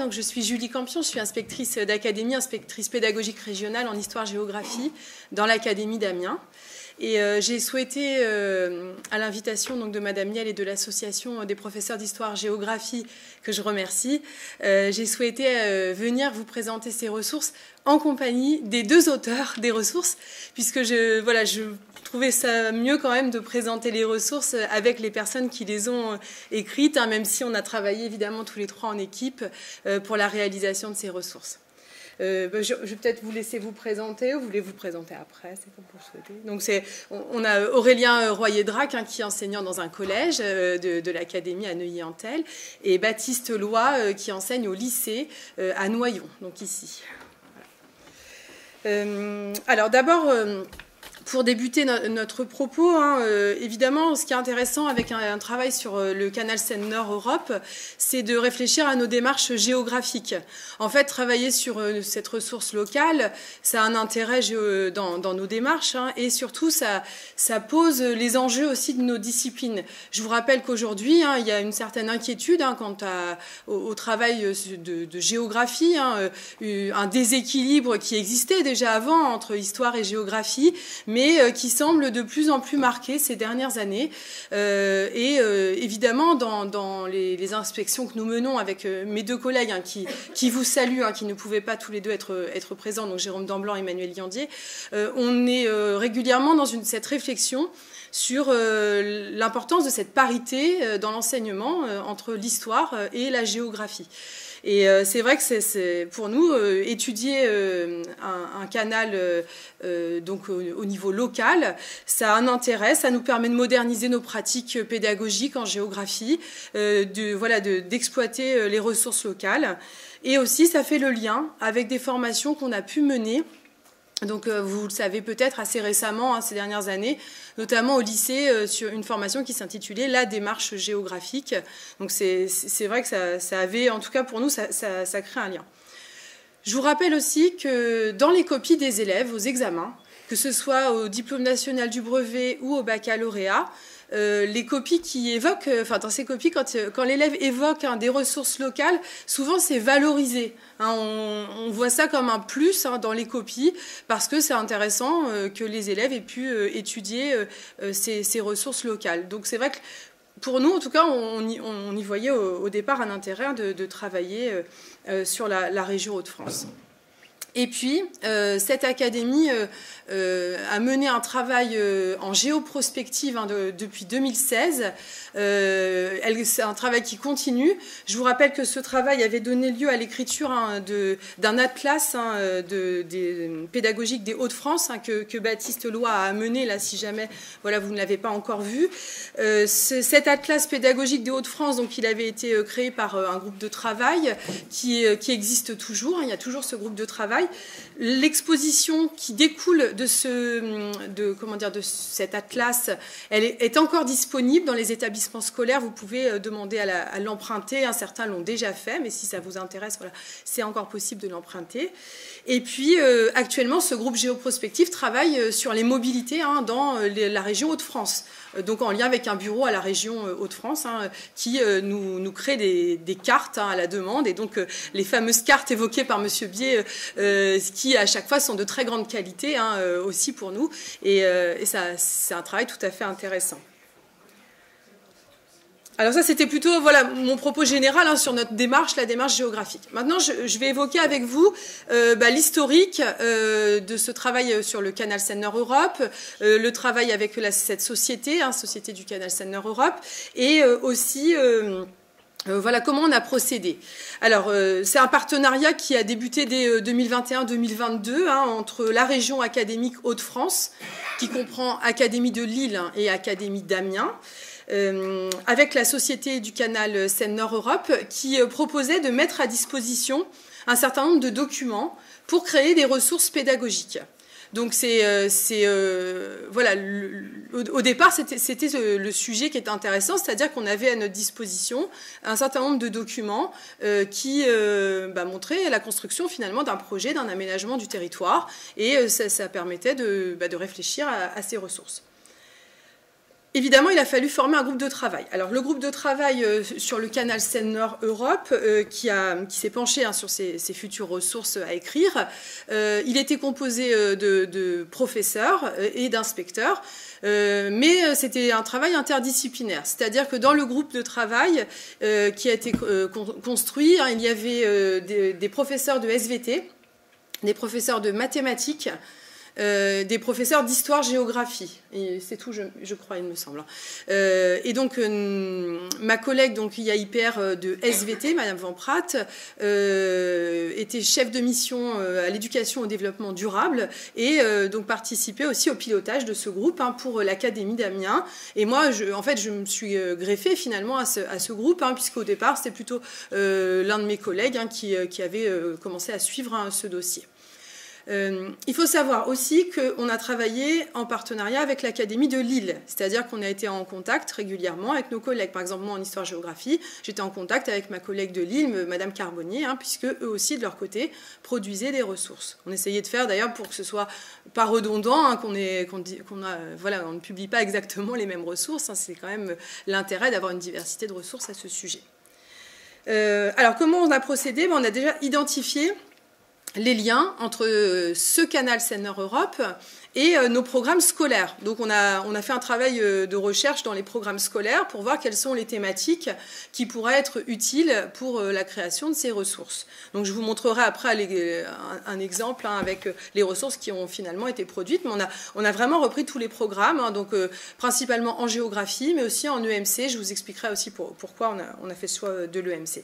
donc je suis Julie Campion, je suis inspectrice d'académie, inspectrice pédagogique régionale en histoire-géographie dans l'académie d'Amiens. Et j'ai souhaité, à l'invitation de Madame Niel et de l'association des professeurs d'histoire-géographie, que je remercie, j'ai souhaité venir vous présenter ces ressources en compagnie des deux auteurs des ressources, puisque je trouvais ça mieux quand même de présenter les ressources avec les personnes qui les ont écrites, hein, même si on a travaillé évidemment tous les trois en équipe pour la réalisation de ces ressources. Je vais peut-être vous laisser vous présenter, ou vous voulez vous présenter après, c'est comme vous le souhaitez. Donc on a Aurélien Royer-Drac, hein, qui est enseignant dans un collège de l'académie à Neuilly-en-Thelle, et Baptiste Loy, qui enseigne au lycée à Noyon, donc ici. Alors d'abord, pour débuter notre propos, hein, évidemment, ce qui est intéressant avec un travail sur le canal Seine-Nord-Europe, c'est de réfléchir à nos démarches géographiques. En fait, travailler sur cette ressource locale, ça a un intérêt dans nos démarches, hein, et surtout, ça pose les enjeux aussi de nos disciplines. Je vous rappelle qu'aujourd'hui, hein, il y a une certaine inquiétude, hein, quant au travail de géographie, hein, un déséquilibre qui existait déjà avant entre histoire et géographie, mais qui semble de plus en plus marqué ces dernières années. Évidemment, dans les inspections que nous menons avec mes deux collègues, hein, qui vous saluent, hein, qui ne pouvaient pas tous les deux être présents, donc Jérôme Damblanc et Emmanuel Liandier, on est régulièrement dans cette réflexion sur l'importance de cette parité dans l'enseignement entre l'histoire et la géographie. Et c'est vrai que c'est pour nous, étudier un canal donc au niveau local, ça a un intérêt, ça nous permet de moderniser nos pratiques pédagogiques en géographie, d'exploiter les ressources locales. Et aussi, ça fait le lien avec des formations qu'on a pu mener. Donc, vous le savez peut-être assez récemment, hein, ces dernières années, notamment au lycée, sur une formation qui s'intitulait « La démarche géographique ». Donc, c'est vrai que ça avait, en tout cas pour nous, ça crée un lien. Je vous rappelle aussi que dans les copies des élèves aux examens, que ce soit au diplôme national du brevet ou au baccalauréat, les copies qui évoquent, enfin dans ces copies, quand l'élève évoque, hein, des ressources locales, souvent c'est valorisé. Hein, on voit ça comme un plus, hein, dans les copies, parce que c'est intéressant que les élèves aient pu étudier ces ressources locales. Donc c'est vrai que pour nous, en tout cas, on y voyait au départ un intérêt de travailler sur la région Hauts-de-France. Et puis, cette académie a mené un travail en géoprospective, hein, depuis 2016. C'est un travail qui continue. Je vous rappelle que ce travail avait donné lieu à l'écriture, hein, d'un atlas, hein, pédagogique des Hauts-de-France, hein, que Baptiste Loy a mené, là, si jamais voilà, vous ne l'avez pas encore vu. Cet atlas pédagogique des Hauts-de-France, donc, il avait été créé par un groupe de travail qui existe toujours. Il y a toujours ce groupe de travail. L'exposition qui découle de cet atlas, elle est encore disponible dans les établissements scolaires. Vous pouvez demander à l'emprunter. Certains l'ont déjà fait, mais si ça vous intéresse, voilà, c'est encore possible de l'emprunter. Et puis, actuellement, ce groupe géoprospectif travaille sur les mobilités, hein, dans la région Hauts-de-France. Donc en lien avec un bureau à la région Hauts-de-France, hein, qui nous crée des cartes, hein, à la demande. Et donc les fameuses cartes évoquées par Monsieur Bier, qui à chaque fois sont de très grande qualité, hein, aussi pour nous. Et c'est un travail tout à fait intéressant. Alors ça, c'était plutôt, voilà, mon propos général, hein, sur notre démarche, la démarche géographique. Maintenant, je vais évoquer avec vous l'historique de ce travail sur le canal Seine-Nord-Europe, le travail avec cette société, hein, Société du canal Seine-Nord-Europe, et aussi voilà comment on a procédé. Alors, c'est un partenariat qui a débuté dès 2021-2022, hein, entre la région académique Hauts-de-France, qui comprend Académie de Lille, hein, et Académie d'Amiens, avec la Société du canal Seine-Nord-Europe, qui proposait de mettre à disposition un certain nombre de documents pour créer des ressources pédagogiques. Donc voilà, au départ, c'était le sujet qui était intéressant, c'est-à-dire qu'on avait à notre disposition un certain nombre de documents qui montraient la construction finalement d'un projet, d'un aménagement du territoire, et ça permettait de réfléchir à ces ressources. évidemment, il a fallu former un groupe de travail. Alors, le groupe de travail sur le canal Seine-Nord Europe, qui s'est penché sur ces futures ressources à écrire, il était composé de professeurs et d'inspecteurs, mais c'était un travail interdisciplinaire. C'est-à-dire que dans le groupe de travail qui a été construit, il y avait des professeurs de SVT, des professeurs de mathématiques, des professeurs d'histoire-géographie. Et c'est tout, je crois, il me semble. Et donc, ma collègue IAIPR de SVT, Madame Van Pratt, était chef de mission à l'éducation au développement durable et donc participait aussi au pilotage de ce groupe pour l'Académie d'Amiens. Et moi, je me suis greffée finalement à ce groupe, puisqu'au départ, c'était plutôt l'un de mes collègues qui avait commencé à suivre ce dossier. Il faut savoir aussi qu'on a travaillé en partenariat avec l'Académie de Lille, c'est-à-dire qu'on a été en contact régulièrement avec nos collègues. Par exemple, moi en histoire-géographie, j'étais en contact avec ma collègue de Lille, Madame Carbonnier, puisque eux aussi, de leur côté, produisaient des ressources. On essayait de faire d'ailleurs pour que ce soit pas redondant, qu'on ne publie pas exactement les mêmes ressources. C'est quand même l'intérêt d'avoir une diversité de ressources à ce sujet. Alors, comment on a procédé? On a déjà identifié les liens entre ce canal Seine-Nord Europe et nos programmes scolaires. Donc on a fait un travail de recherche dans les programmes scolaires pour voir quelles sont les thématiques qui pourraient être utiles pour la création de ces ressources. Donc je vous montrerai après un exemple avec les ressources qui ont finalement été produites, mais on a vraiment repris tous les programmes, donc principalement en géographie, mais aussi en EMC. Je vous expliquerai aussi pourquoi on a fait ce choix de l'EMC.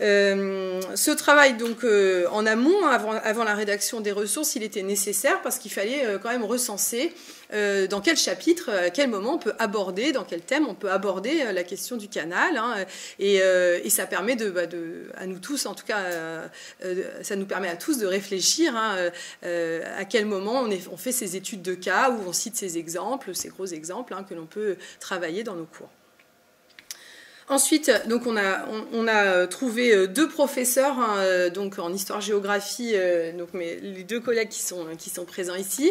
Ce travail donc en amont, avant la rédaction des ressources, il était nécessaire parce qu'il fallait quand même recenser dans quel chapitre, à quel moment on peut aborder, dans quel thème on peut aborder la question du canal, et ça permet à nous tous, en tout cas, ça nous permet à tous de réfléchir à quel moment on fait ces études de cas, où on cite ces exemples, ces gros exemples que l'on peut travailler dans nos cours. Ensuite, donc on a trouvé deux professeurs donc en histoire-géographie, donc les deux collègues qui sont présents ici,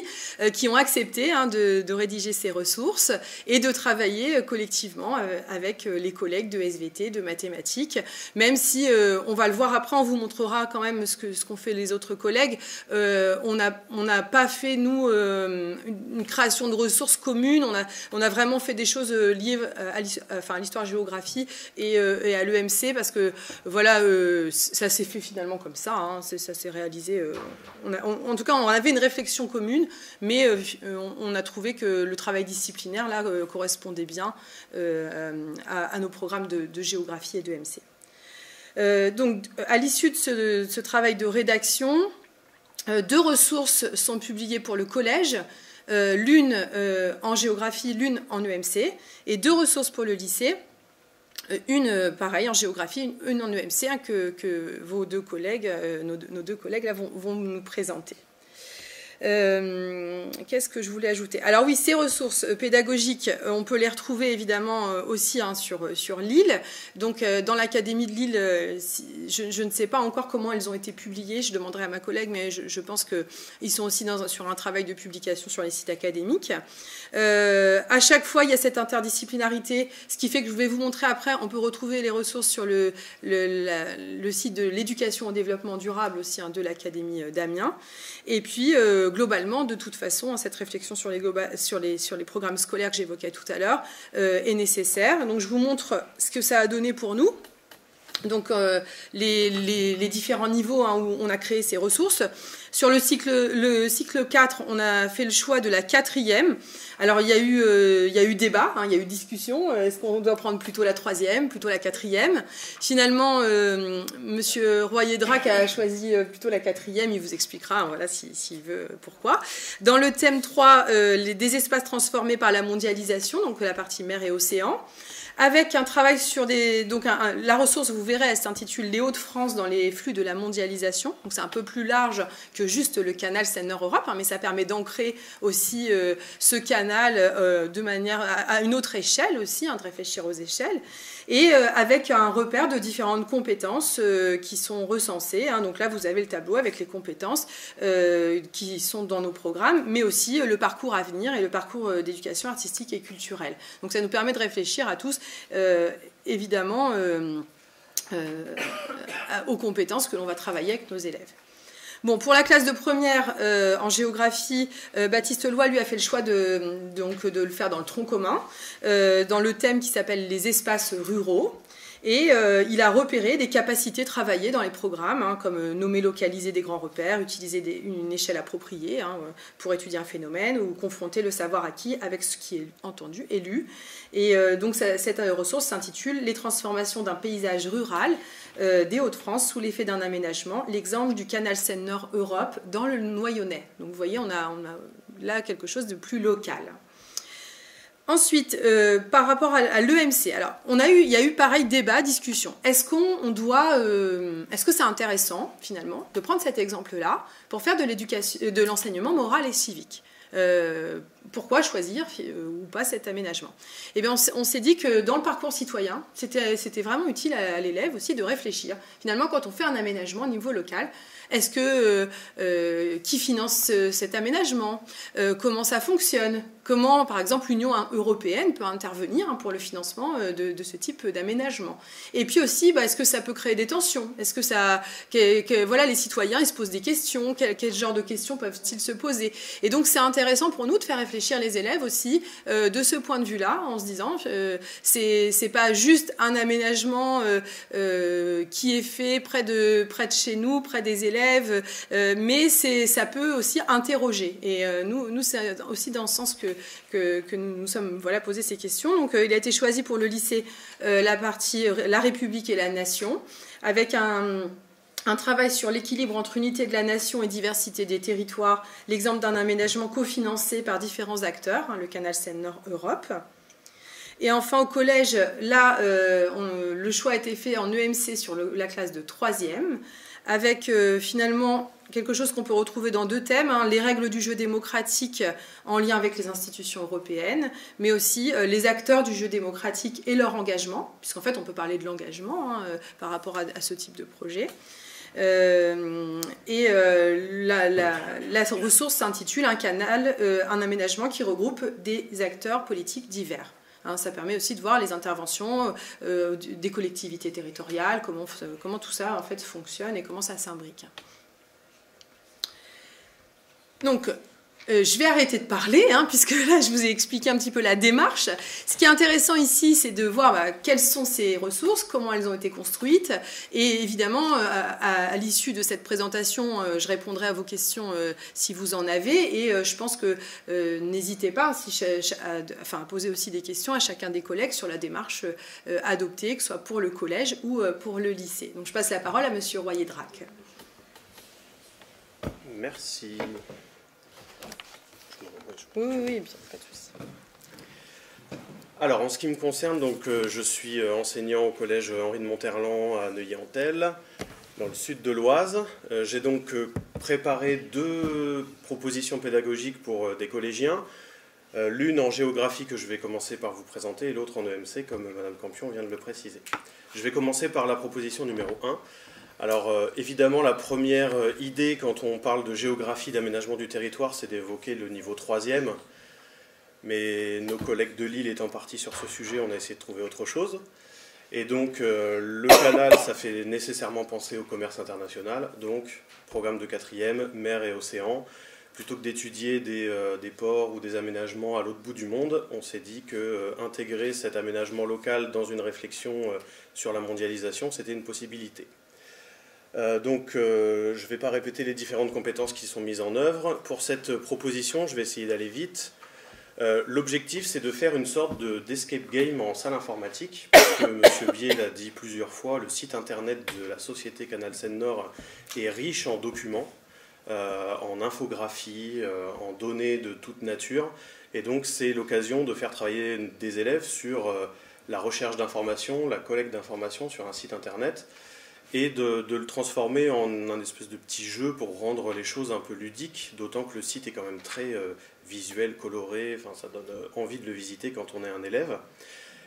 qui ont accepté de rédiger ces ressources et de travailler collectivement avec les collègues de SVT, de mathématiques. Même si on va le voir après, on vous montrera quand même ce qu'ont fait les autres collègues. On n'a pas fait nous une création de ressources communes. On a vraiment fait des choses liées à l'histoire-géographie et à l'EMC, parce que voilà, ça s'est fait finalement comme ça, ça s'est réalisé. En tout cas, on avait une réflexion commune, mais on a trouvé que le travail disciplinaire là correspondait bien à nos programmes de géographie et d'EMC. Donc, à l'issue de ce travail de rédaction, deux ressources sont publiées pour le collège. L'une en géographie, l'une en EMC, et deux ressources pour le lycée. Une, pareil, en géographie, une en EMC, que vos deux collègues, nos deux collègues là, vont nous présenter. Qu'est-ce que je voulais ajouter? Alors oui, ces ressources pédagogiques, on peut les retrouver évidemment aussi sur Lille. Donc dans l'Académie de Lille, je ne sais pas encore comment elles ont été publiées, je demanderai à ma collègue, mais je pense qu'ils sont aussi sur un travail de publication sur les sites académiques. À chaque fois, il y a cette interdisciplinarité, ce qui fait que je vais vous montrer après, on peut retrouver les ressources sur le site de l'éducation au développement durable aussi, de l'Académie d'Amiens. Et puis, globalement, de toute façon, cette réflexion sur les programmes scolaires que j'évoquais tout à l'heure est nécessaire. Donc, je vous montre ce que ça a donné pour nous. Donc, les différents niveaux où on a créé ces ressources. Sur le cycle 4, on a fait le choix de la 4e. Alors, il y a eu débat, il y a eu discussion. Est-ce qu'on doit prendre plutôt la 3e, plutôt la 4e? Finalement, Monsieur Royer-Drac a choisi plutôt la 4e. Il vous expliquera, voilà, s'il veut, pourquoi. Dans le thème 3, des espaces transformés par la mondialisation, donc la partie mer et océan. Avec un travail sur la ressource, vous verrez, elle s'intitule Les Hauts-de-France dans les flux de la mondialisation. Donc c'est un peu plus large que juste le canal Seine-Nord Europe, mais ça permet d'ancrer aussi ce canal canal de manière à une autre échelle aussi, de réfléchir aux échelles, et avec un repère de différentes compétences qui sont recensées. Donc là, vous avez le tableau avec les compétences qui sont dans nos programmes, mais aussi le parcours à venir et le parcours d'éducation artistique et culturelle. Donc ça nous permet de réfléchir à tous, évidemment, aux compétences que l'on va travailler avec nos élèves. Bon, pour la classe de première en géographie, Baptiste Loy lui a fait le choix de le faire dans le tronc commun, dans le thème qui s'appelle les espaces ruraux. Et il a repéré des capacités travaillées dans les programmes, comme nommer, localiser des grands repères, utiliser une échelle appropriée pour étudier un phénomène ou confronter le savoir acquis avec ce qui est entendu et lu. Et donc cette ressource s'intitule « Les transformations d'un paysage rural des Hauts-de-France sous l'effet d'un aménagement, l'exemple du canal Seine-Nord Europe dans le Noyonnais ». Donc vous voyez, on a là quelque chose de plus local. Ensuite, par rapport à l'EMC, alors il y a eu pareil débat, discussion. Est-ce que c'est intéressant finalement de prendre cet exemple-là pour faire de l'enseignement moral et civique? Pourquoi choisir ou pas cet aménagement? Eh bien, on s'est dit que dans le parcours citoyen, c'était vraiment utile à l'élève aussi de réfléchir. Finalement, quand on fait un aménagement au niveau local, est-ce que qui finance cet aménagement? Comment ça fonctionne? Comment, par exemple, l'Union européenne peut intervenir pour le financement de ce type d'aménagement? Et puis aussi, est-ce que ça peut créer des tensions? Est-ce que voilà, les citoyens, ils se posent des questions? Quel genre de questions peuvent-ils se poser? Et donc, c'est intéressant pour nous de faire réfléchir les élèves aussi de ce point de vue-là, en se disant, c'est pas juste un aménagement qui est fait près de chez nous, près des élèves, mais ça peut aussi interroger. Et nous, c'est aussi dans ce sens que nous sommes posé ces questions. Donc il a été choisi pour le lycée la partie La République et la Nation, avec un travail sur l'équilibre entre unité de la nation et diversité des territoires, l'exemple d'un aménagement cofinancé par différents acteurs, le canal Seine-Nord Europe. Et enfin, au collège, là, le choix a été fait en EMC sur la classe de 3e, avec finalement quelque chose qu'on peut retrouver dans deux thèmes, les règles du jeu démocratique en lien avec les institutions européennes, mais aussi les acteurs du jeu démocratique et leur engagement, puisqu'en fait on peut parler de l'engagement par rapport à ce type de projet. La ressource s'intitule un aménagement qui regroupe des acteurs politiques divers. Ça permet aussi de voir les interventions des collectivités territoriales, comment tout ça en fait fonctionne et comment ça s'imbrique. Donc, je vais arrêter de parler, puisque là, je vous ai expliqué un petit peu la démarche. Ce qui est intéressant ici, c'est de voir quelles sont ces ressources, comment elles ont été construites. Et évidemment, à l'issue de cette présentation, je répondrai à vos questions si vous en avez. Et je pense que n'hésitez pas à poser aussi des questions à chacun des collègues sur la démarche adoptée, que ce soit pour le collège ou pour le lycée. Donc, je passe la parole à M. Royer-Drac. Merci. Oui, bien, pas de souci. Alors, en ce qui me concerne, donc, je suis enseignant au collège Henri de Monterland à Neuilly-en-Thelle, dans le sud de l'Oise. J'ai donc préparé 2 propositions pédagogiques pour des collégiens, l'une en géographie que je vais commencer par vous présenter et l'autre en EMC, comme Mme Campion vient de le préciser. Je vais commencer par la proposition numéro 1. Alors évidemment, la première idée quand on parle de géographie d'aménagement du territoire, c'est d'évoquer le niveau 3e. Mais nos collègues de Lille étant partis sur ce sujet, on a essayé de trouver autre chose. Et donc le canal, ça fait nécessairement penser au commerce international. Donc programme de 4e, mer et océan. Plutôt que d'étudier des ports ou des aménagements à l'autre bout du monde, on s'est dit qu'intégrer cet aménagement local dans une réflexion sur la mondialisation, c'était une possibilité. Donc je ne vais pas répéter les différentes compétences qui sont mises en œuvre. Pour cette proposition, je vais essayer d'aller vite. L'objectif, c'est de faire une sorte d'escape game en salle informatique, parce que M. Bier l'a dit plusieurs fois, le site internet de la société Canal Seine-Nord est riche en documents, en infographies, en données de toute nature, et donc c'est l'occasion de faire travailler des élèves sur la recherche d'informations, la collecte d'informations sur un site internet. et de le transformer en un espèce de petit jeu pour rendre les choses un peu ludiques, d'autant que le site est quand même très visuel, coloré, enfin, ça donne envie de le visiter quand on est un élève.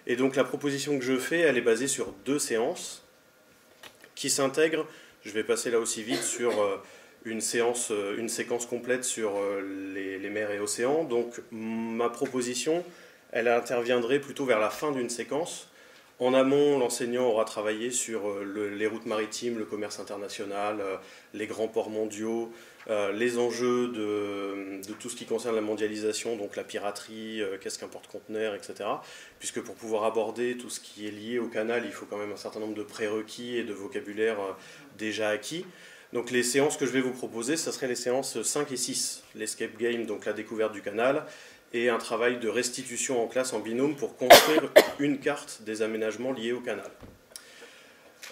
Et donc la proposition que je fais, elle est basée sur 2 séances qui s'intègrent, je vais passer là aussi vite, sur une séquence complète sur les mers et océans. Donc ma proposition, elle interviendrait plutôt vers la fin d'une séquence. En amont, l'enseignant aura travaillé sur les routes maritimes, le commerce international, les grands ports mondiaux, les enjeux de tout ce qui concerne la mondialisation, donc la piraterie, qu'est-ce qu'un porte-conteneur, etc. Puisque pour pouvoir aborder tout ce qui est lié au canal, il faut quand même un certain nombre de prérequis et de vocabulaire déjà acquis. Donc les séances que je vais vous proposer, ce seraient les séances 5 et 6. L'escape game, donc la découverte du canal, et un travail de restitution en classe en binôme pour construire une carte des aménagements liés au canal.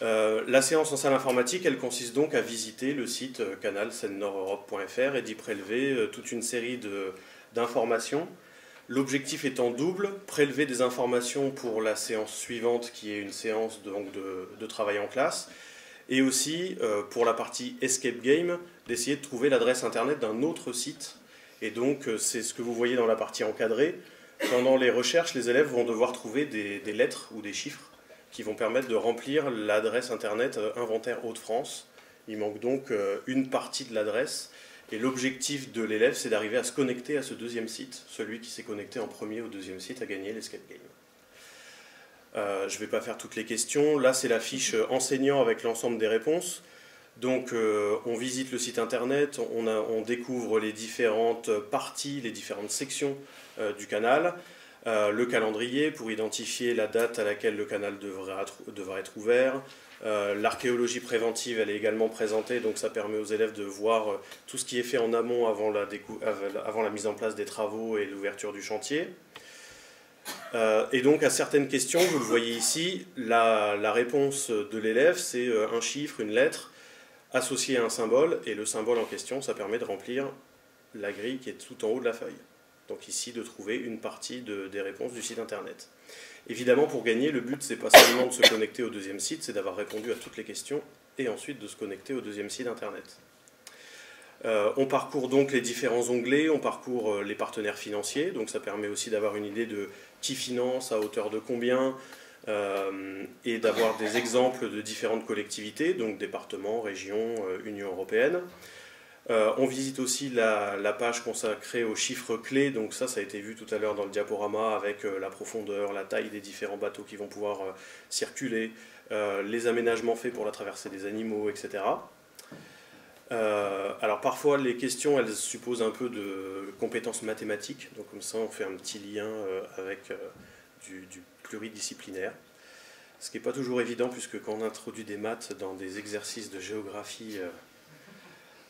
La séance en salle informatique, elle consiste donc à visiter le site canal-seine-nord-europe.fr et d'y prélever toute une série d'informations. L'objectif étant double, prélever des informations pour la séance suivante qui est une séance de travail en classe, et aussi pour la partie escape game, d'essayer de trouver l'adresse internet d'un autre site. Et donc, c'est ce que vous voyez dans la partie encadrée. Pendant les recherches, les élèves vont devoir trouver des lettres ou des chiffres qui vont permettre de remplir l'adresse internet Inventaire Hauts-de-France. Il manque donc une partie de l'adresse. Et l'objectif de l'élève, c'est d'arriver à se connecter à ce deuxième site. Celui qui s'est connecté en premier au deuxième site a gagné l'escape game. Je ne vais pas faire toutes les questions. Là, c'est la fiche enseignant avec l'ensemble des réponses. Donc on visite le site internet, on découvre les différentes parties, les différentes sections du canal, le calendrier pour identifier la date à laquelle le canal devra être ouvert. L'archéologie préventive, elle est également présentée, donc ça permet aux élèves de voir tout ce qui est fait en amont avant la mise en place des travaux et l'ouverture du chantier. Et donc à certaines questions, vous le voyez ici, la réponse de l'élève, c'est un chiffre, une lettre, associé à un symbole, et le symbole en question, ça permet de remplir la grille qui est tout en haut de la feuille. Donc ici, de trouver une partie des réponses du site internet. Évidemment, pour gagner, le but, c'est pas seulement de se connecter au deuxième site, c'est d'avoir répondu à toutes les questions, et ensuite de se connecter au deuxième site internet. On parcourt donc les différents onglets, on parcourt les partenaires financiers, donc ça permet aussi d'avoir une idée de qui finance, à hauteur de combien, et d'avoir des exemples de différentes collectivités, donc départements, régions, Union européenne. On visite aussi la page consacrée aux chiffres clés, donc ça a été vu tout à l'heure dans le diaporama avec la profondeur, la taille des différents bateaux qui vont pouvoir circuler, les aménagements faits pour la traversée des animaux, etc. Alors parfois les questions elles supposent un peu de compétences mathématiques, donc comme ça on fait un petit lien avec du pluridisciplinaire, ce qui n'est pas toujours évident puisque quand on introduit des maths dans des exercices de géographie,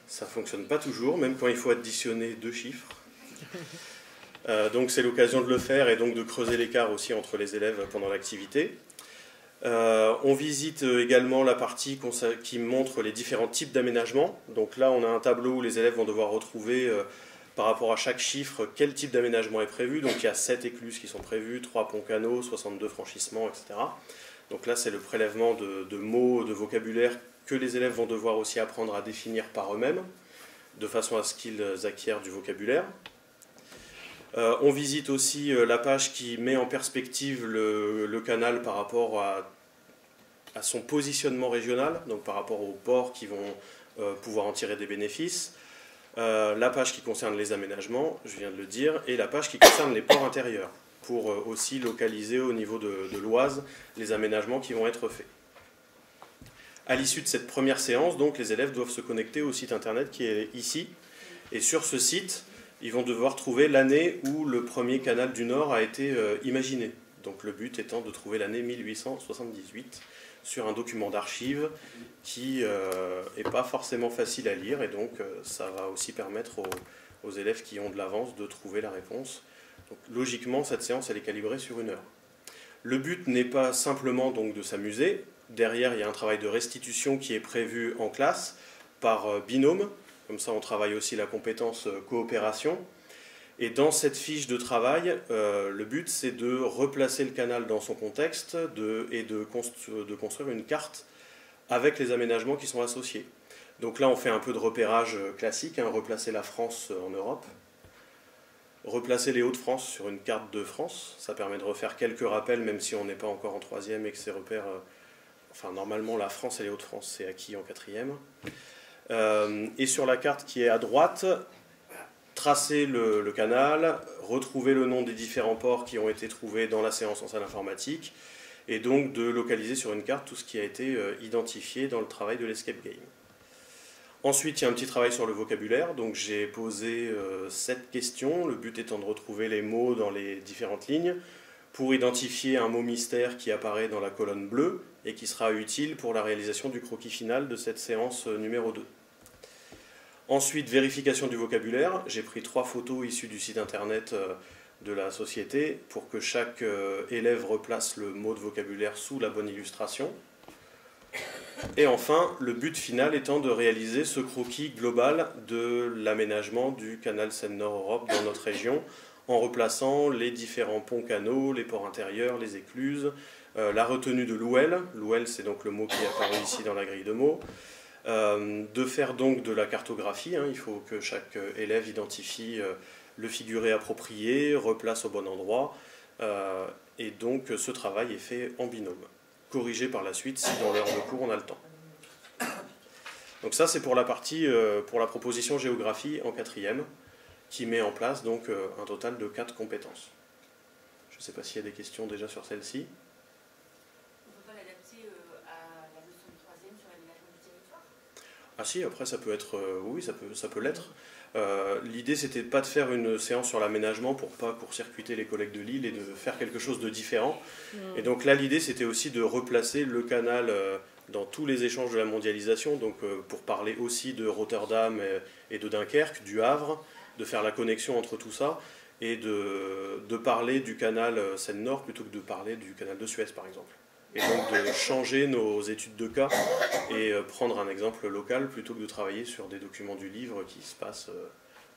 ça ne fonctionne pas toujours, même quand il faut additionner 2 chiffres. Donc c'est l'occasion de le faire et donc de creuser l'écart aussi entre les élèves pendant l'activité. On visite également la partie qui montre les différents types d'aménagements. Donc là on a un tableau où les élèves vont devoir retrouver par rapport à chaque chiffre quel type d'aménagement est prévu. Donc il y a 7 écluses qui sont prévues, 3 ponts canaux, 62 franchissements, etc. Donc là c'est le prélèvement de mots, de vocabulaire que les élèves vont devoir aussi apprendre à définir par eux-mêmes, de façon à ce qu'ils acquièrent du vocabulaire. On visite aussi la page qui met en perspective le canal par rapport à son positionnement régional, donc par rapport aux ports qui vont pouvoir en tirer des bénéfices. La page qui concerne les aménagements, je viens de le dire, et la page qui concerne les ports intérieurs, pour aussi localiser au niveau de l'Oise les aménagements qui vont être faits. À l'issue de cette première séance, donc, les élèves doivent se connecter au site internet qui est ici, et sur ce site, ils vont devoir trouver l'année où le premier canal du Nord a été imaginé. Donc le but étant de trouver l'année 1878 sur un document d'archives qui n'est pas forcément facile à lire, et donc ça va aussi permettre aux élèves qui ont de l'avance de trouver la réponse. Donc, logiquement, cette séance elle est calibrée sur 1 heure. Le but n'est pas simplement donc, de s'amuser. Derrière, il y a un travail de restitution qui est prévu en classe par binôme. Comme ça, on travaille aussi la compétence coopération. Et dans cette fiche de travail, le but, c'est de replacer le canal dans son contexte et de construire une carte avec les aménagements qui sont associés. Donc là, on fait un peu de repérage classique, hein, replacer la France en Europe, replacer les Hauts-de-France sur une carte de France. Ça permet de refaire quelques rappels, même si on n'est pas encore en 3e et que ces repères... enfin, normalement, la France et les Hauts-de-France, c'est acquis en 4e. Et sur la carte qui est à droite, tracer le canal, retrouver le nom des différents ports qui ont été trouvés dans la séance en salle informatique, et donc de localiser sur une carte tout ce qui a été identifié dans le travail de l'escape game. Ensuite, il y a un petit travail sur le vocabulaire, donc j'ai posé 7 questions, le but étant de retrouver les mots dans les différentes lignes, pour identifier un mot mystère qui apparaît dans la colonne bleue, et qui sera utile pour la réalisation du croquis final de cette séance numéro 2. Ensuite, vérification du vocabulaire. J'ai pris 3 photos issues du site internet de la société pour que chaque élève replace le mot de vocabulaire sous la bonne illustration. Et enfin, le but final étant de réaliser ce croquis global de l'aménagement du canal Seine-Nord-Europe dans notre région, en replaçant les différents ponts-canaux, les ports intérieurs, les écluses, la retenue de l'ouel. L'ouel, c'est donc le mot qui est apparu ici dans la grille de mots. De faire donc de la cartographie, hein, il faut que chaque élève identifie le figuré approprié, replace au bon endroit, et donc ce travail est fait en binôme, corrigé par la suite si dans l'heure de cours on a le temps. Donc ça c'est pour la partie, pour la proposition géographie en 4e, qui met en place donc un total de 4 compétences. Je ne sais pas s'il y a des questions déjà sur celle-ci. Ah si, après ça peut être, oui, ça peut l'être. L'idée c'était pas de faire une séance sur l'aménagement pour pas court-circuiter les collègues de Lille et de faire quelque chose de différent. Et donc là l'idée c'était aussi de replacer le canal dans tous les échanges de la mondialisation, donc pour parler aussi de Rotterdam et de Dunkerque, du Havre, de faire la connexion entre tout ça, et de parler du canal Seine-Nord plutôt que de parler du canal de Suez par exemple. Et donc de changer nos études de cas et prendre un exemple local plutôt que de travailler sur des documents du livre qui se passent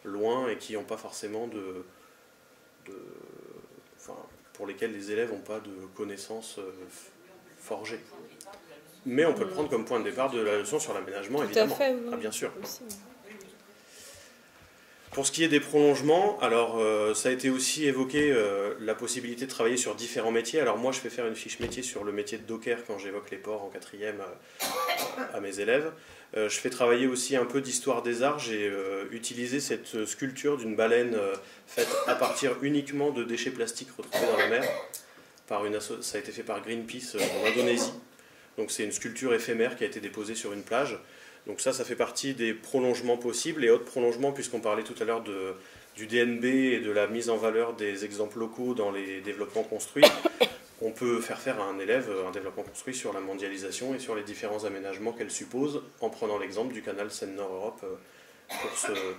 loin et qui n'ont pas forcément enfin, pour lesquels les élèves n'ont pas de connaissances forgées. Mais on peut le prendre comme point de départ de la leçon sur l'aménagement, évidemment. Tout à fait, oui. Ah, bien sûr. Pour ce qui est des prolongements, alors ça a été aussi évoqué la possibilité de travailler sur différents métiers. Alors moi je fais faire une fiche métier sur le métier de docker quand j'évoque les ports en 4e à mes élèves. Je fais travailler aussi un peu d'histoire des arts. J'ai utilisé cette sculpture d'une baleine faite à partir uniquement de déchets plastiques retrouvés dans la mer. Ça a été fait par Greenpeace en Indonésie. Donc c'est une sculpture éphémère qui a été déposée sur une plage. Donc ça fait partie des prolongements possibles. Et autres prolongements, puisqu'on parlait tout à l'heure du DNB et de la mise en valeur des exemples locaux dans les développements construits, on peut faire à un élève un développement construit sur la mondialisation et sur les différents aménagements qu'elle suppose, en prenant l'exemple du canal Seine-Nord-Europe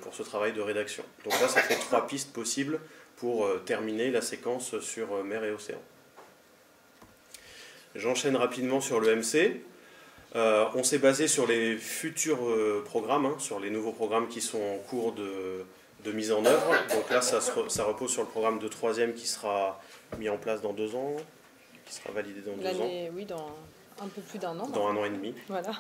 pour ce travail de rédaction. Donc là, ça fait 3 pistes possibles pour terminer la séquence sur mer et océan. J'enchaîne rapidement sur le MC. On s'est basé sur les futurs programmes, hein, sur les nouveaux programmes qui sont en cours de mise en œuvre. Donc là, ça repose sur le programme de 3e qui sera mis en place dans 2 ans, qui sera validé dans 2 ans. Oui, dans un peu plus d'1 an. Dans 1 an et demi. Voilà.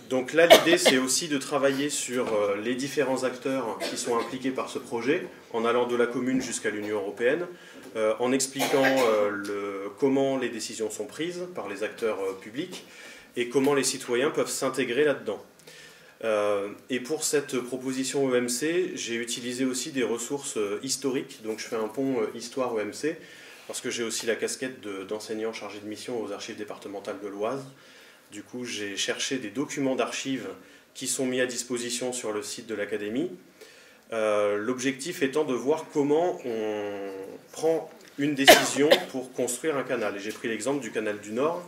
Donc là, l'idée, c'est aussi de travailler sur les différents acteurs qui sont impliqués par ce projet, en allant de la commune jusqu'à l'Union européenne, en expliquant comment les décisions sont prises par les acteurs publics et comment les citoyens peuvent s'intégrer là-dedans. Et pour cette proposition EMC, j'ai utilisé aussi des ressources historiques, donc je fais un pont histoire-EMC, parce que j'ai aussi la casquette d'enseignant chargé de mission aux archives départementales de l'Oise. Du coup, j'ai cherché des documents d'archives qui sont mis à disposition sur le site de l'Académie. L'objectif étant de voir comment on prend une décision pour construire un canal. Et j'ai pris l'exemple du canal du Nord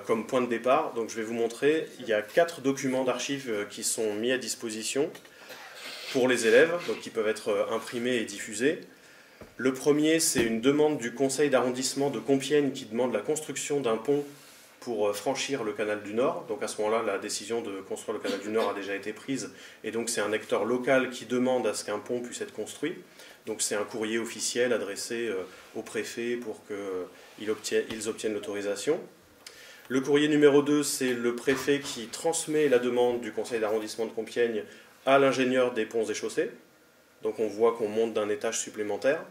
comme point de départ. Donc je vais vous montrer, il y a 4 documents d'archives qui sont mis à disposition pour les élèves, donc qui peuvent être imprimés et diffusés. Le premier, c'est une demande du conseil d'arrondissement de Compiègne qui demande la construction d'un pont pour franchir le canal du Nord. Donc à ce moment-là, la décision de construire le canal du Nord a déjà été prise. Et donc c'est un acteur local qui demande à ce qu'un pont puisse être construit. Donc c'est un courrier officiel adressé au préfet pour qu'ils obtiennent l'autorisation. Le courrier numéro 2, c'est le préfet qui transmet la demande du conseil d'arrondissement de Compiègne à l'ingénieur des ponts et chaussées. Donc on voit qu'on monte d'un étage supplémentaire.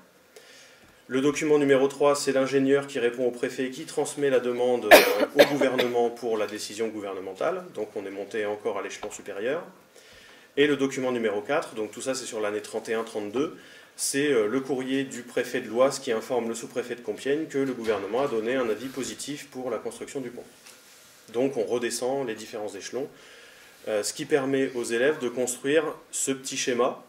Le document numéro 3, c'est l'ingénieur qui répond au préfet qui transmet la demande au gouvernement pour la décision gouvernementale. Donc on est monté encore à l'échelon supérieur. Et le document numéro 4, donc tout ça c'est sur l'année 31-32, c'est le courrier du préfet de l'Oise qui informe le sous-préfet de Compiègne que le gouvernement a donné un avis positif pour la construction du pont. Donc on redescend les différents échelons, ce qui permet aux élèves de construire ce petit schéma.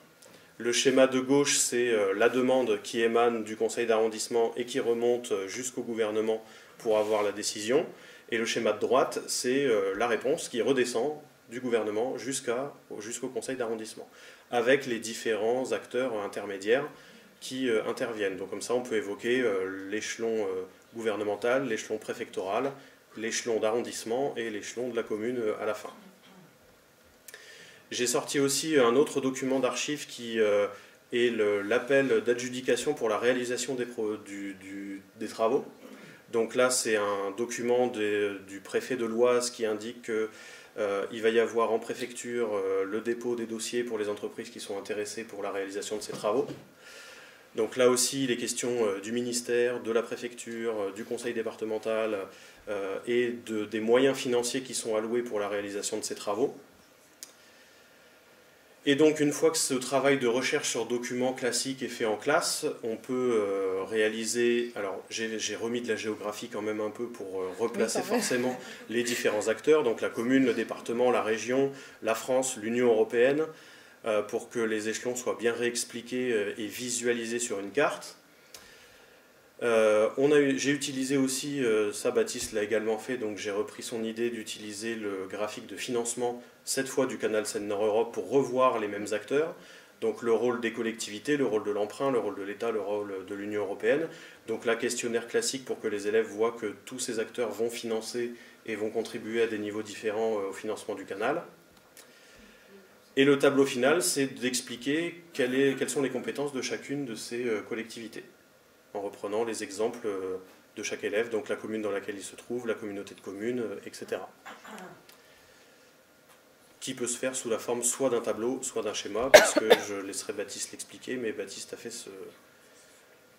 Le schéma de gauche, c'est la demande qui émane du conseil d'arrondissement et qui remonte jusqu'au gouvernement pour avoir la décision. Et le schéma de droite, c'est la réponse qui redescend du gouvernement jusqu'au conseil d'arrondissement, avec les différents acteurs intermédiaires qui interviennent. Donc comme ça, on peut évoquer l'échelon gouvernemental, l'échelon préfectoral, l'échelon d'arrondissement et l'échelon de la commune à la fin. J'ai sorti aussi un autre document d'archives qui est l'appel d'adjudication pour la réalisation des travaux. Donc là, c'est un document du préfet de l'Oise qui indique qu'il va y avoir en préfecture le dépôt des dossiers pour les entreprises qui sont intéressées pour la réalisation de ces travaux. Donc là aussi, les questions du ministère, de la préfecture, du conseil départemental et des moyens financiers qui sont alloués pour la réalisation de ces travaux. Et donc, une fois que ce travail de recherche sur documents classiques est fait en classe, on peut réaliser... Alors, j'ai remis de la géographie quand même un peu pour replacer forcément les différents acteurs, donc la commune, le département, la région, la France, l'Union européenne, pour que les échelons soient bien réexpliqués et visualisés sur une carte. J'ai utilisé aussi, ça Baptiste l'a également fait, donc j'ai repris son idée d'utiliser le graphique de financement, cette fois du canal Seine-Nord-Europe, pour revoir les mêmes acteurs. Donc le rôle des collectivités, le rôle de l'emprunt, le rôle de l'État, le rôle de l'Union européenne. Donc la questionnaire classique pour que les élèves voient que tous ces acteurs vont financer et vont contribuer à des niveaux différents au financement du canal. Et le tableau final, c'est d'expliquer quelles sont les compétences de chacune de ces collectivités, en reprenant les exemples de chaque élève, donc la commune dans laquelle il se trouve, la communauté de communes, etc. Qui peut se faire sous la forme soit d'un tableau, soit d'un schéma, parce que je laisserai Baptiste l'expliquer, mais Baptiste a fait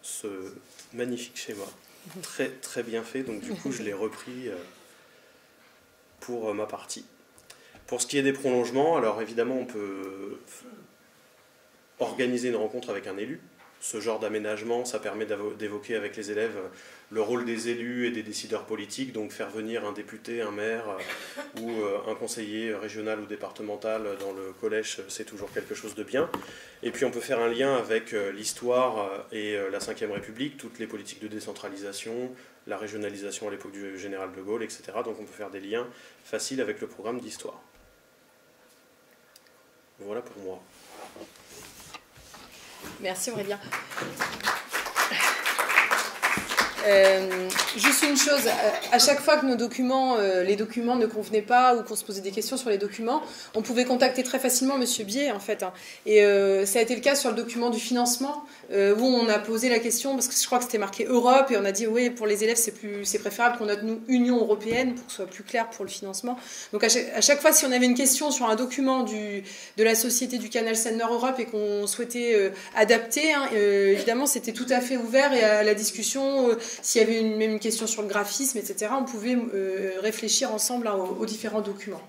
ce magnifique schéma, très, très bien fait, donc du coup je l'ai repris pour ma partie. Pour ce qui est des prolongements, alors évidemment on peut organiser une rencontre avec un élu. Ce genre d'aménagement, ça permet d'évoquer avec les élèves le rôle des élus et des décideurs politiques, donc faire venir un député, un maire ou un conseiller régional ou départemental dans le collège, c'est toujours quelque chose de bien. Et puis on peut faire un lien avec l'histoire et la Ve République, toutes les politiques de décentralisation, la régionalisation à l'époque du général de Gaulle, etc. Donc on peut faire des liens faciles avec le programme d'histoire. Voilà pour moi. Merci Aurélien. Juste une chose, à chaque fois que les documents ne convenaient pas ou qu'on se posait des questions sur les documents, on pouvait contacter très facilement Monsieur Bier en fait. Et ça a été le cas sur le document du financement où on a posé la question parce que je crois que c'était marqué Europe et on a dit oui pour les élèves c'est préférable qu'on note nous Union européenne pour que ce soit plus clair pour le financement. Donc à chaque fois si on avait une question sur un document de la société du canal Seine-Nord-Europe et qu'on souhaitait adapter, évidemment c'était tout à fait ouvert et à la discussion. S'il y avait même une question sur le graphisme, etc., on pouvait réfléchir ensemble aux différents documents.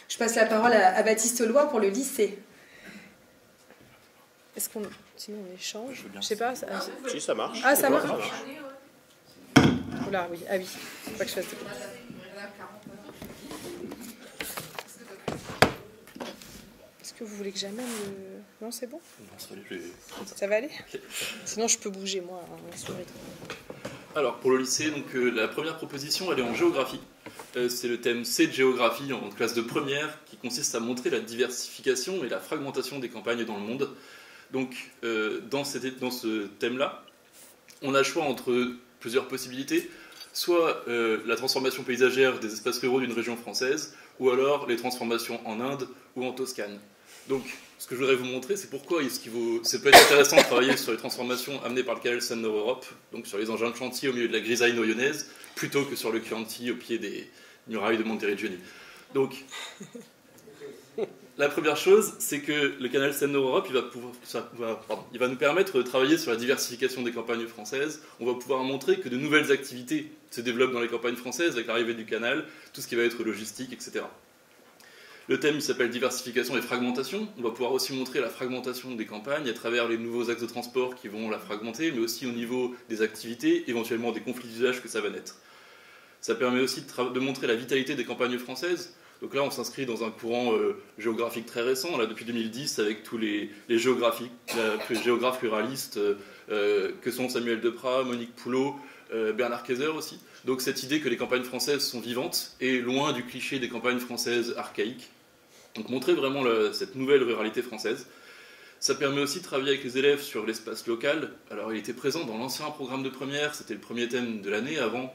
Je passe la parole à Baptiste Loy pour le lycée. Est-ce qu'on... Sinon on échange? Je sais pas. Si, ça marche. Ah, ça marche. Oula, oui. Ah oui. Faut pas que je fasse de... Est-ce que vous voulez que j'amène le... Non, c'est bon? Ça va aller? Sinon, je peux bouger, moi, en souris. Alors, pour le lycée, donc, la première proposition, elle est en géographie. C'est le thème C de géographie en classe de première, qui consiste à montrer la diversification et la fragmentation des campagnes dans le monde. Donc, dans ce thème-là, on a le choix entre plusieurs possibilités, soit la transformation paysagère des espaces ruraux d'une région française, ou alors les transformations en Inde ou en Toscane. Donc, ce que je voudrais vous montrer, c'est pourquoi ça peut être intéressant de travailler sur les transformations amenées par le canal Seine-Nord-Europe, donc sur les engins de chantier au milieu de la grisaille noyonnaise, plutôt que sur le Chianti au pied des murailles de Monteriggioni. Donc, la première chose, c'est que le canal Seine-Nord-Europe, il va nous permettre de travailler sur la diversification des campagnes françaises. On va pouvoir montrer que de nouvelles activités se développent dans les campagnes françaises avec l'arrivée du canal, tout ce qui va être logistique, etc. Le thème il s'appelle diversification et fragmentation. On va pouvoir aussi montrer la fragmentation des campagnes à travers les nouveaux axes de transport qui vont la fragmenter, mais aussi au niveau des activités, éventuellement des conflits d'usage que ça va naître. Ça permet aussi de montrer la vitalité des campagnes françaises. Donc là, on s'inscrit dans un courant géographique très récent, là, depuis 2010, avec tous les géographes ruralistes que sont Samuel Deprat, Monique Poulot, Bernard Kayser aussi. Donc cette idée que les campagnes françaises sont vivantes est loin du cliché des campagnes françaises archaïques. Donc montrer vraiment cette nouvelle ruralité française. Ça permet aussi de travailler avec les élèves sur l'espace local. Alors il était présent dans l'ancien programme de première, c'était le premier thème de l'année avant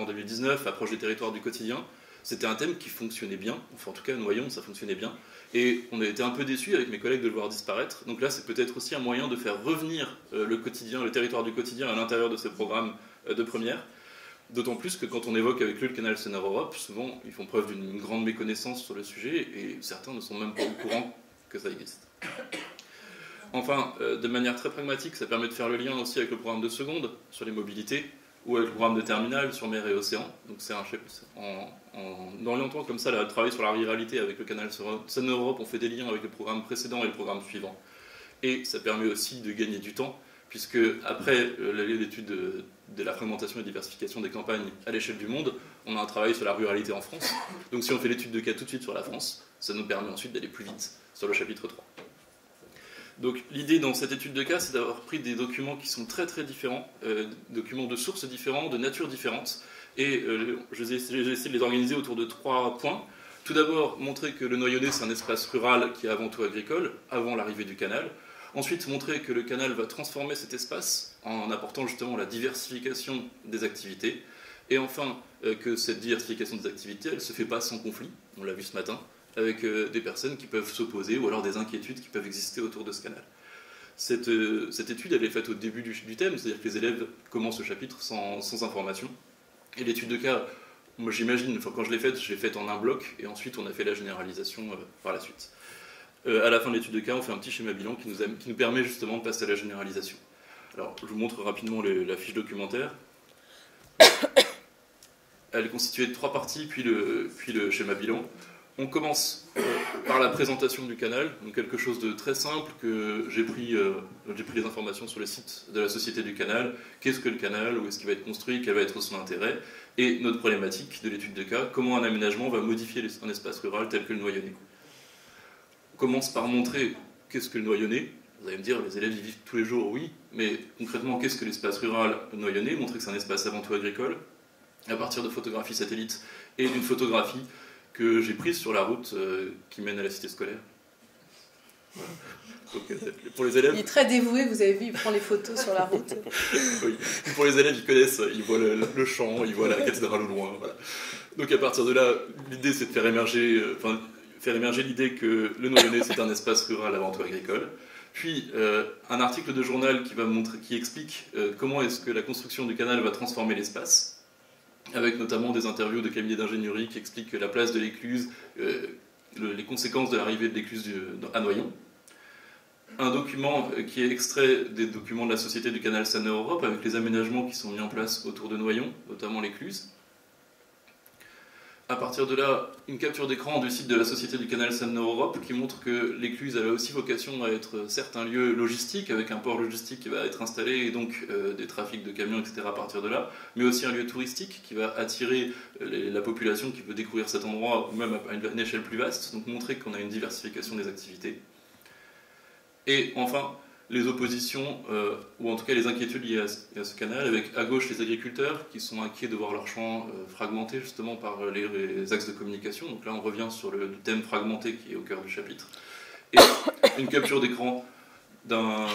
2019, approche des territoires du quotidien. C'était un thème qui fonctionnait bien, enfin en tout cas à Noyon ça fonctionnait bien, et on a été un peu déçus avec mes collègues de le voir disparaître. Donc là c'est peut-être aussi un moyen de faire revenir le quotidien, le territoire du quotidien à l'intérieur de ces programmes de première. D'autant plus que quand on évoque avec eux le canal Seine-Nord-Europe, souvent ils font preuve d'une grande méconnaissance sur le sujet, et certains ne sont même pas au courant que ça existe. Enfin, de manière très pragmatique, ça permet de faire le lien aussi avec le programme de seconde sur les mobilités, ou avec le programme de terminale sur mer et océan. Donc c'est en orientant comme ça le travail sur la ruralité avec le canal Seine-Nord-Europe, on fait des liens avec le programme précédent et le programme suivant. Et ça permet aussi de gagner du temps, puisque après l'étude de la fragmentation et diversification des campagnes à l'échelle du monde, on a un travail sur la ruralité en France. Donc si on fait l'étude de cas tout de suite sur la France, ça nous permet ensuite d'aller plus vite sur le chapitre 3. Donc l'idée dans cette étude de cas, c'est d'avoir pris des documents qui sont très très différents, documents de sources différentes, de nature différentes, et j'ai essayé de les organiser autour de 3 points. Tout d'abord, montrer que le Noyonnais, c'est un espace rural qui est avant tout agricole, avant l'arrivée du canal. Ensuite, montrer que le canal va transformer cet espace en apportant justement la diversification des activités. Et enfin, que cette diversification des activités, elle ne se fait pas sans conflit, on l'a vu ce matin, avec des personnes qui peuvent s'opposer ou alors des inquiétudes qui peuvent exister autour de ce canal. Cette étude, elle est faite au début du thème, c'est-à-dire que les élèves commencent le chapitre sans information. Et l'étude de cas, moi j'imagine, quand je l'ai faite en un bloc, et ensuite on a fait la généralisation par la suite. À la fin de l'étude de cas, on fait un petit schéma bilan qui nous permet justement de passer à la généralisation. Alors, je vous montre rapidement la fiche documentaire. Elle est constituée de 3 parties, puis le schéma bilan. On commence par la présentation du canal, donc quelque chose de très simple que j'ai pris les informations sur le site de la Société du Canal. Qu'est-ce que le canal, où est-ce qu'il va être construit, quel va être son intérêt, et notre problématique de l'étude de cas, comment un aménagement va modifier un espace rural tel que le Noyonnais. On commence par montrer qu'est-ce que le Noyonnais. Vous allez me dire, les élèves y vivent tous les jours, oui, mais concrètement, qu'est-ce que l'espace rural noyonnais? Montrer que c'est un espace avant tout agricole, à partir de photographies satellites et d'une photographie que j'ai prise sur la route qui mène à la cité scolaire. Voilà. Donc, pour les élèves... Il est très dévoué, vous avez vu, il prend les photos sur la route. Oui. Pour les élèves, ils connaissent, ils voient le champ, ils voient la cathédrale au loin. Voilà. Donc à partir de là, l'idée c'est de faire émerger l'idée que le Noyonnais c'est un espace rural avant tout agricole. Puis un article de journal qui explique comment est-ce que la construction du canal va transformer l'espace, avec notamment des interviews de cabinets d'ingénierie qui expliquent la place de l'écluse, les conséquences de l'arrivée de l'écluse à Noyon. Un document qui est extrait des documents de la Société du Canal Seine-Nord-Europe, avec les aménagements qui sont mis en place autour de Noyon, notamment l'écluse. À partir de là, une capture d'écran du site de la Société du Canal Seine-Nord-Europe qui montre que l'écluse avait aussi vocation à être certes un lieu logistique, avec un port logistique qui va être installé et donc des trafics de camions, etc. à partir de là, mais aussi un lieu touristique qui va attirer la population qui veut découvrir cet endroit, ou même à une échelle plus vaste, donc montrer qu'on a une diversification des activités. Et enfin, les oppositions, ou en tout cas les inquiétudes liées à ce canal, avec à gauche les agriculteurs qui sont inquiets de voir leurs champs fragmentés justement par les axes de communication. Donc là on revient sur le thème fragmenté qui est au cœur du chapitre. Et une capture d'écran d'un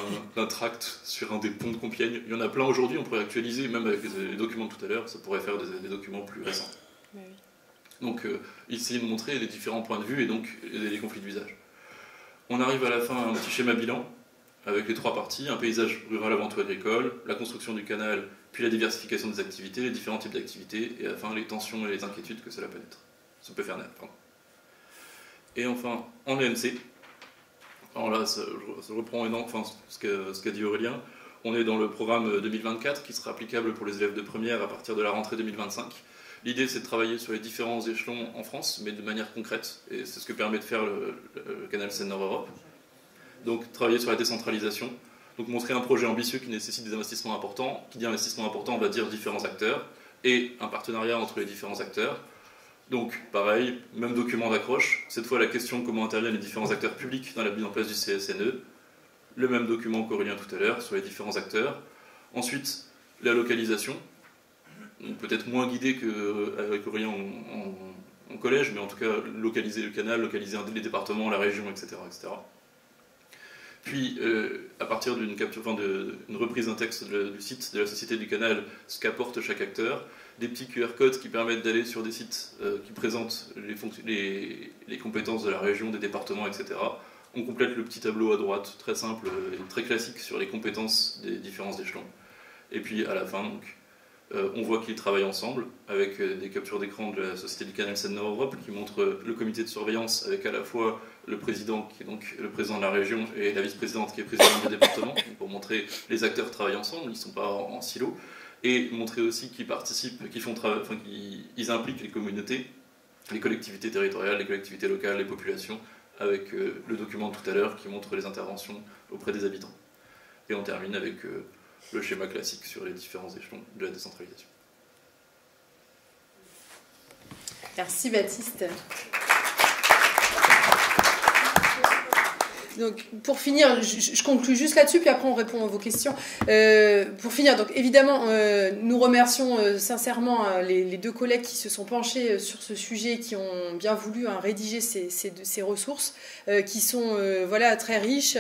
tract sur un des ponts de Compiègne. Il y en a plein aujourd'hui, on pourrait actualiser, même avec les documents de tout à l'heure, ça pourrait faire des documents plus récents. Donc essayer de montrer les différents points de vue et donc les conflits d'usage. On arrive à la fin à un petit schéma bilan, avec les 3 parties, un paysage rural avant tout agricole, la construction du canal, puis la diversification des activités, les différents types d'activités, et enfin les tensions et les inquiétudes que cela peut faire naître. Pardon. Et enfin, en EMC, alors là, je reprends ce qu'a dit Aurélien, on est dans le programme 2024 qui sera applicable pour les élèves de première à partir de la rentrée 2025. L'idée, c'est de travailler sur les différents échelons en France, mais de manière concrète, et c'est ce que permet de faire le canal Seine-Nord-Europe. Donc, travailler sur la décentralisation, donc montrer un projet ambitieux qui nécessite des investissements importants. Qui dit investissement important, on va dire différents acteurs, et un partenariat entre les différents acteurs. Donc, pareil, même document d'accroche. Cette fois, la question comment interviennent les différents acteurs publics dans la mise en place du CSNE. Le même document qu'Aurélien tout à l'heure sur les différents acteurs. Ensuite, la localisation. Peut-être moins guidé qu'avec Aurélien en collège, mais en tout cas, localiser le canal, localiser les départements, la région, etc. etc. Puis, à partir d'une reprise d'un texte du site de la Société du Canal, ce qu'apporte chaque acteur, des petits QR codes qui permettent d'aller sur des sites qui présentent les compétences de la région, des départements, etc. On complète le petit tableau à droite, très simple et très classique, sur les compétences des différents échelons. Et puis, à la fin, donc, on voit qu'ils travaillent ensemble, avec des captures d'écran de la Société du Canal Seine-Nord-Europe qui montrent le comité de surveillance avec à la fois le président qui est donc le président de la région et la vice-présidente qui est présidente du département, pour montrer les acteurs travaillent ensemble, ils ne sont pas en silo, et montrer aussi qu'ils participent, qu'ils impliquent les communautés, les collectivités territoriales, les collectivités locales, les populations, avec le document de tout à l'heure qui montre les interventions auprès des habitants. Et on termine avec le schéma classique sur les différents échelons de la décentralisation. Merci Baptiste. Donc, pour finir, je conclue juste là-dessus, puis après on répond à vos questions. Pour finir, donc évidemment, nous remercions sincèrement les 2 collègues qui se sont penchés sur ce sujet et qui ont bien voulu rédiger ces ressources, qui sont voilà, très riches,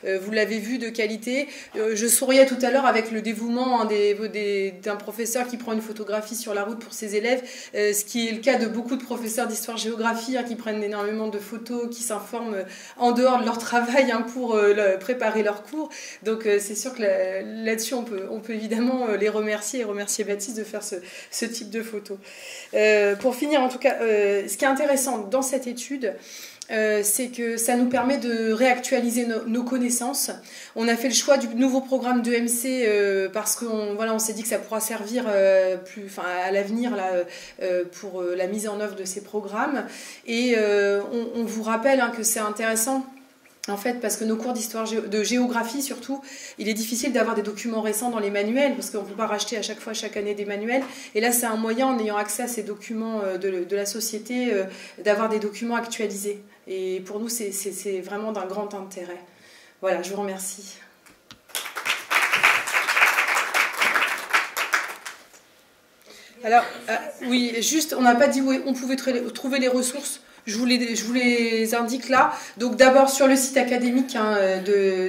vous l'avez vu, de qualité. Je souriais tout à l'heure avec le dévouement d'un professeur qui prend une photographie sur la route pour ses élèves, ce qui est le cas de beaucoup de professeurs d'histoire-géographie qui prennent énormément de photos, qui s'informent en dehors de leur travail pour préparer leurs cours. Donc c'est sûr que là-dessus on peut évidemment les remercier et remercier Baptiste de faire ce type de photos. Pour finir, en tout cas, ce qui est intéressant dans cette étude, c'est que ça nous permet de réactualiser nos connaissances. On a fait le choix du nouveau programme d'EMC parce qu'on s'est dit que ça pourra servir à l'avenir pour la mise en œuvre de ces programmes. Et on vous rappelle que c'est intéressant. En fait, parce que nos cours de géographie, surtout, il est difficile d'avoir des documents récents dans les manuels, parce qu'on ne peut pas racheter à chaque année des manuels. Et là, c'est un moyen, en ayant accès à ces documents de la société, d'avoir des documents actualisés. Et pour nous, c'est vraiment d'un grand intérêt. Voilà, je vous remercie. Alors, oui, juste, on n'a pas dit où on pouvait trouver les ressources. Je vous les indique là. Donc d'abord sur le site académique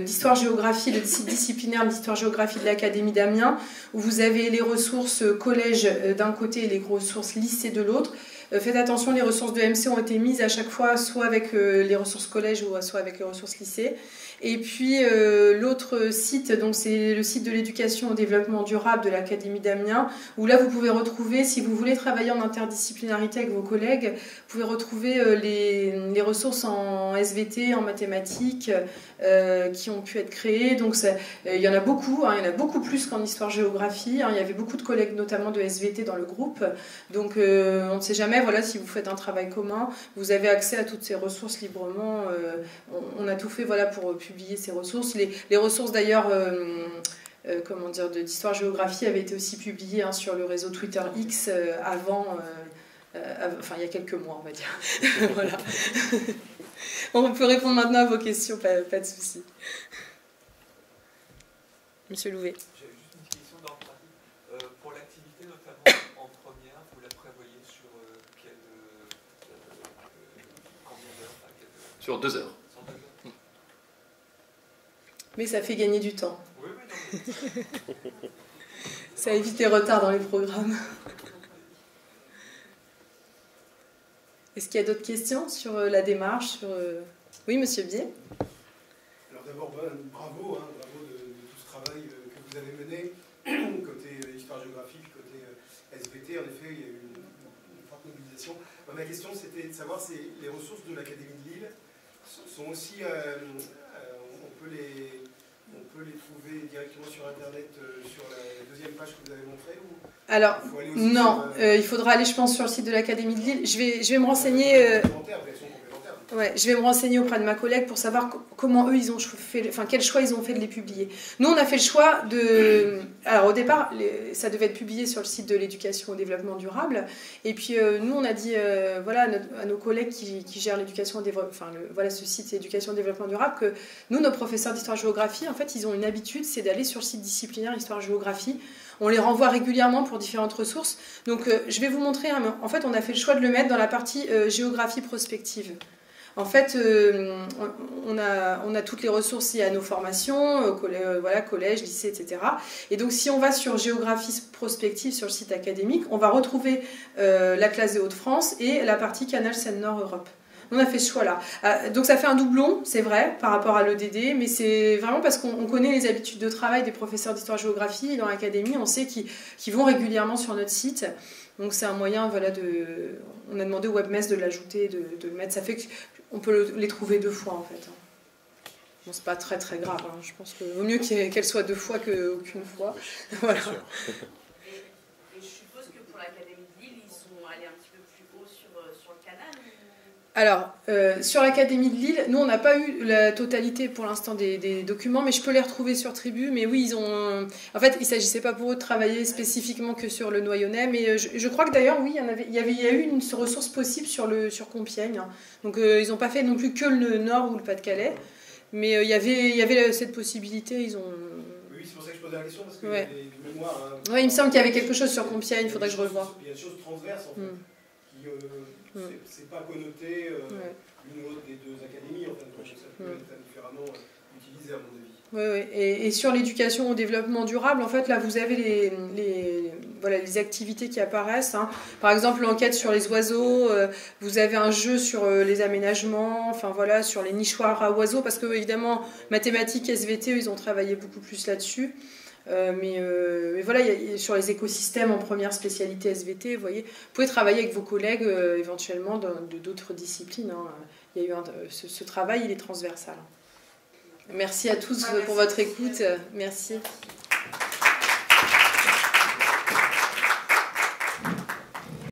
d'histoire-géographie, le site disciplinaire d'histoire-géographie de l'Académie d'Amiens, où vous avez les ressources collège d'un côté et les ressources lycée de l'autre. Faites attention, les ressources de MC ont été mises à chaque fois soit avec les ressources collège ou soit avec les ressources lycée. Et puis l'autre site, donc c'est le site de l'éducation au développement durable de l'Académie d'Amiens, où là vous pouvez retrouver, si vous voulez travailler en interdisciplinarité avec vos collègues, vous pouvez retrouver les ressources en SVT, en mathématiques, qui ont pu être créées. Donc il y en a beaucoup, il y en a beaucoup plus qu'en histoire-géographie. Il y avait beaucoup de collègues, notamment de SVT, dans le groupe. Donc on ne sait jamais, voilà, si vous faites un travail commun, vous avez accès à toutes ces ressources librement. On a tout fait, voilà, pour publier ces ressources. Les ressources d'ailleurs d'histoire-géographie avaient été aussi publiées sur le réseau Twitter X il y a quelques mois, on va dire. Voilà. On peut répondre maintenant à vos questions, pas de souci. Monsieur Louvet. J'ai juste une question d'ordre pratique. Pour l'activité, notamment en première, vous la prévoyez sur combien d'heures Sur 2 heures. Mais ça fait gagner du temps. Oui, non. Ça évite les retards dans les programmes. Est-ce qu'il y a d'autres questions sur la démarche, sur Oui, monsieur Bier. Alors d'abord, bravo, bravo de tout ce travail que vous avez mené, côté histoire-géographie, puis côté SVT. En effet, il y a eu une forte mobilisation. Ma question, c'était de savoir si les ressources de l'Académie de Lille sont aussi... on peut les trouver directement sur Internet, sur la deuxième page que vous avez montrée ou... Alors, non, il faudra aller, je pense, sur le site de l'Académie de Lille. Je vais me renseigner... Ouais, je vais me renseigner auprès de ma collègue pour savoir comment eux, ils ont fait, enfin, quel choix ils ont fait de les publier. Nous, on a fait le choix de... Alors, au départ, ça devait être publié sur le site de l'éducation au développement durable. Et puis, nous, on a dit, voilà, à nos collègues qui gèrent l'éducation au développement... Enfin, voilà, ce site éducation au développement durable, que nous, nos professeurs d'histoire-géographie, en fait, ils ont une habitude, c'est d'aller sur le site disciplinaire histoire-géographie. On les renvoie régulièrement pour différentes ressources. Donc, je vais vous montrer. En fait, on a fait le choix de le mettre dans la partie géographie prospective. En fait, on a toutes les ressources liées à nos formations, voilà, collège, lycée, etc. Et donc, si on va sur géographie prospective sur le site académique, on va retrouver la classe des Hauts-de-France et la partie Canal Seine-Nord Europe. On a fait ce choix-là. Donc ça fait un doublon, c'est vrai, par rapport à l'EDD, mais c'est vraiment parce qu'on connaît les habitudes de travail des professeurs d'histoire-géographie dans l'académie, on sait qu'ils vont régulièrement sur notre site. Donc c'est un moyen, voilà, on a demandé au webmestre de l'ajouter, de le mettre. Ça fait qu'on peut les trouver 2 fois en fait. Bon, c'est pas très très grave, hein. Je pense qu'il vaut mieux qu'elle soit 2 fois qu'aucune fois. Oui, voilà. Et je suppose que pour l'Académie de Lille, ils sont allés un petit peu plus haut sur le canal. Alors, sur l'Académie de Lille, nous, on n'a pas eu la totalité pour l'instant des documents, mais je peux les retrouver sur Tribu. Mais oui, ils ont... En fait, il ne s'agissait pas pour eux de travailler spécifiquement que sur le Noyonnais, mais je crois que d'ailleurs, oui, il y a eu une ressource possible sur Compiègne. Donc, ils n'ont pas fait non plus que le Nord ou le Pas-de-Calais, mais il y avait cette possibilité. Ils ont... Oui, c'est pour ça que je posais la question, parce que ouais. de mémoire... Oui, il me semble qu'il y avait quelque chose sur Compiègne, il faudrait que je revoie. Il y a des choses transverses, en fait, qui... c'est pas connoté l'une ou l'autre des 2 académies, en fait, donc ça peut être différemment utilisé, à mon avis. Oui. Et sur l'éducation au développement durable, en fait, là, vous avez les activités qui apparaissent. Hein. Par exemple, l'enquête sur les oiseaux, vous avez un jeu sur les aménagements, enfin voilà, sur les nichoirs à oiseaux, parce que, évidemment, mathématiques, SVT, ils ont travaillé beaucoup plus là-dessus. Mais voilà, sur les écosystèmes en première spécialité SVT, vous voyez, vous pouvez travailler avec vos collègues éventuellement de d'autres disciplines. Hein. Il y a eu ce travail, il est transversal. Merci à tous pour votre écoute. Merci.